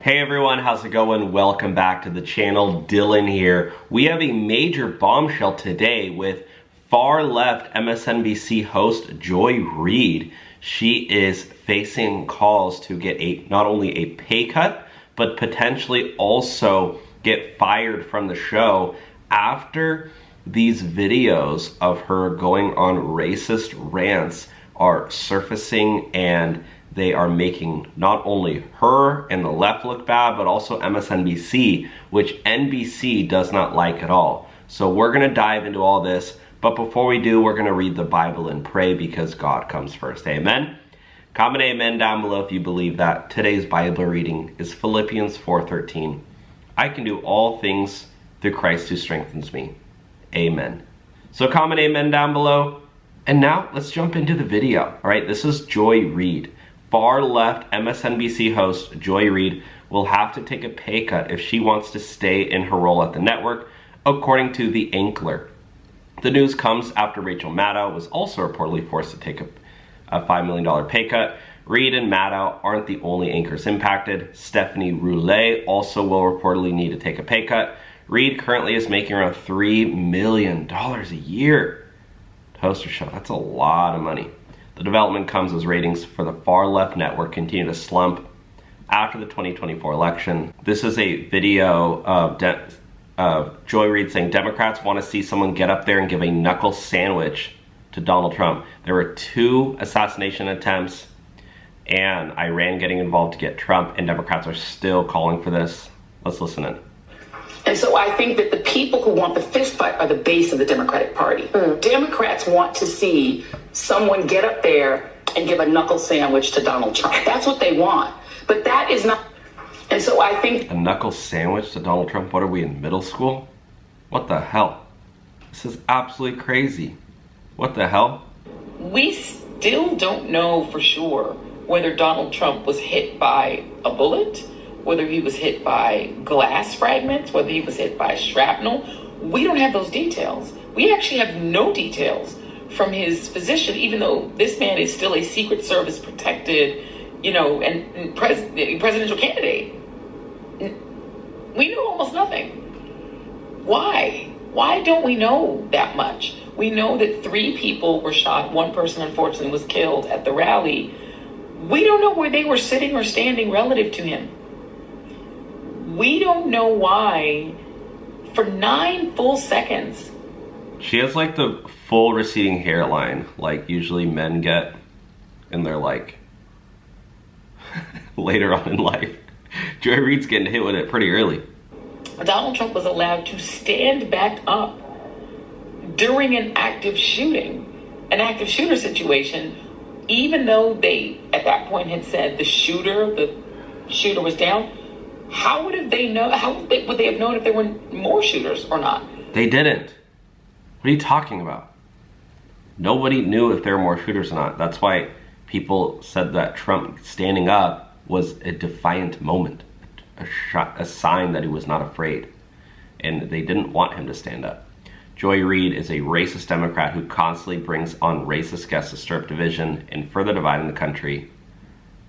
Hey everyone, how's it going? Welcome back to the channel. Dylan here. We have a major bombshell today with far left MSNBC host Joy Reid. She is facing calls to get not only a pay cut, but potentially also get fired from the show after these videos of her going on racist rants are surfacing, and they are making not only her and the left look bad, but also MSNBC, which NBC does not like at all. So we're gonna dive into all this, but before we do, we're gonna read the Bible and pray because God comes first, amen? Comment amen down below if you believe that. Today's Bible reading is Philippians 4:13. I can do all things through Christ who strengthens me, amen. So comment amen down below. And now let's jump into the video. All right, this is Joy Reid. Far left MSNBC host Joy Reid will have to take a pay cut if she wants to stay in her role at the network, according to the Ankler. The news comes after Rachel Maddow was also reportedly forced to take a $5 million pay cut. Reid and Maddow aren't the only anchors impacted. Stephanie Roulet also will reportedly need to take a pay cut. Reid currently is making around $3 million a year to host her show. That's a lot of money. The development comes as ratings for the far left network continue to slump after the 2024 election. This is a video of Joy Reid saying Democrats want to see someone get up there and give a knuckle sandwich to Donald Trump. There were 2 assassination attempts and Iran getting involved to get Trump, and Democrats are still calling for this. Let's listen in. And so I think that the people who want the fist fight are the base of the Democratic Party. Democrats want to see someone get up there and give a knuckle sandwich to Donald Trump. That's what they want. But that is not. And so I think. A knuckle sandwich to Donald Trump? What are we, in middle school? What the hell? This is absolutely crazy. What the hell? We still don't know for sure whether Donald Trump was hit by a bullet, whether he was hit by glass fragments, whether he was hit by shrapnel. We don't have those details. We actually have no details from his physician, even though this man is still a Secret Service protected, and presidential candidate. We know almost nothing. Why? Why don't we know that much? We know that 3 people were shot. 1 person, unfortunately, was killed at the rally. We don't know where they were sitting or standing relative to him. We don't know why for 9 full seconds. She has like the full receding hairline like usually men get in their later on in life. Joy Reid's getting hit with it pretty early. Donald Trump was allowed to stand back up during an active shooter situation, even though they at that point had said the shooter was down. How would they have known if there were more shooters or not? They didn't. What are you talking about? Nobody knew if there were more shooters or not. That's why people said that Trump standing up was a defiant moment, a sign that he was not afraid. And they didn't want him to stand up. Joy Reid is a racist Democrat who constantly brings on racist guests to stir up division and further dividing the country.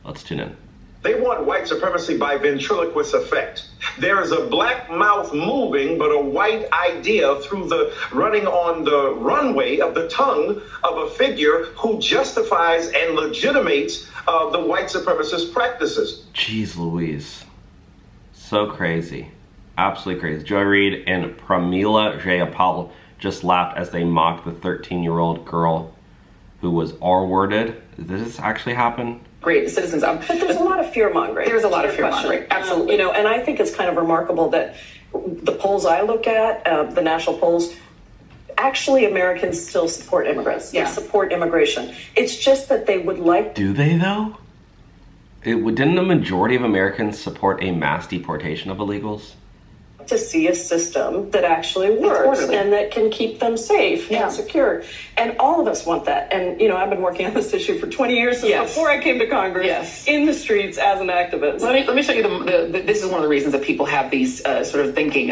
Let's tune in. They want white supremacy by ventriloquist effect. There is a black mouth moving, but a white idea through the running on the runway of the tongue of a figure who justifies and legitimates the white supremacist practices. Jeez Louise. So crazy. Absolutely crazy. Joy Reid and Pramila Jayapal just laughed as they mocked the 13-year-old girl who was R-worded. Did this actually happen? Great citizens. But there's a lot of fear-mongering. There's a lot of fear-mongering. Absolutely. And I think it's kind of remarkable that the polls I look at, the national polls, actually Americans still support immigrants. They support immigration. It's just that they would like... Do they, though? Didn't the majority of Americans support a mass deportation of illegals? to see a system that actually works and that can keep them safe and secure. And all of us want that. And, you know, I've been working on this issue for 20 years since before I came to Congress in the streets as an activist. Let me show you this is one of the reasons that people have these sort of thinking.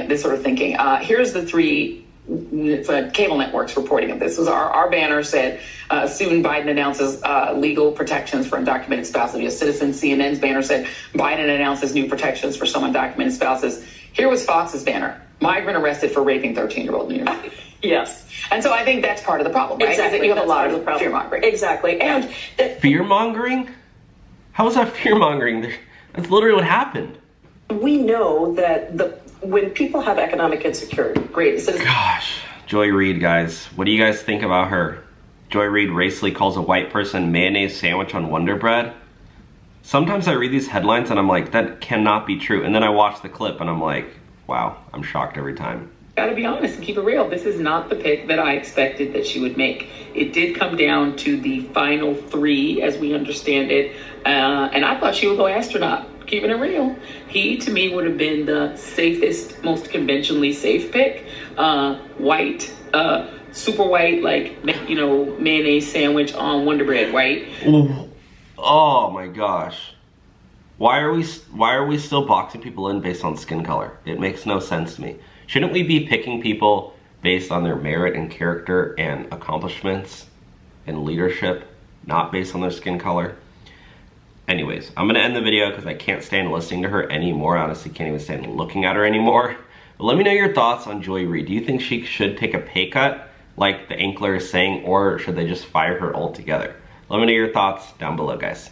Here's the three cable networks reporting of this. Was our banner said, soon Biden announces legal protections for undocumented spouses of U.S. citizens. CNN's banner said, Biden announces new protections for some undocumented spouses. Here was Fox's banner, migrant arrested for raping 13-year-old New York City. Yes. And so I think that's part of the problem, right? Exactly. You have a lot of of the problem. fear-mongering. Exactly. And fear-mongering? How is that fear-mongering? That's literally what happened. We know that when people have economic insecurity, Gosh, Joy Reid, guys. What do you guys think about her? Joy Reid racily calls a white person mayonnaise sandwich on Wonder Bread. Sometimes I read these headlines and I'm like, that cannot be true. And then I watch the clip and I'm like, wow, I'm shocked every time. Gotta be honest and keep it real. This is not the pick that I expected that she would make. It did come down to the final 3, as we understand it. And I thought she would go astronaut. Keeping it real. He, to me, would have been the safest, most conventionally safe pick. White, super white, like, mayonnaise sandwich on Wonder Bread, white. Ooh. Oh my gosh. Why are we still boxing people in based on skin color? It makes no sense to me. Shouldn't we be picking people based on their merit and character and accomplishments and leadership, not based on their skin color? Anyways, I'm gonna end the video because I can't stand listening to her anymore. I honestly can't even stand looking at her anymore. But let me know your thoughts on Joy Reid. Do you think she should take a pay cut like the Ankler is saying, or should they just fire her altogether? Let me know your thoughts down below, guys.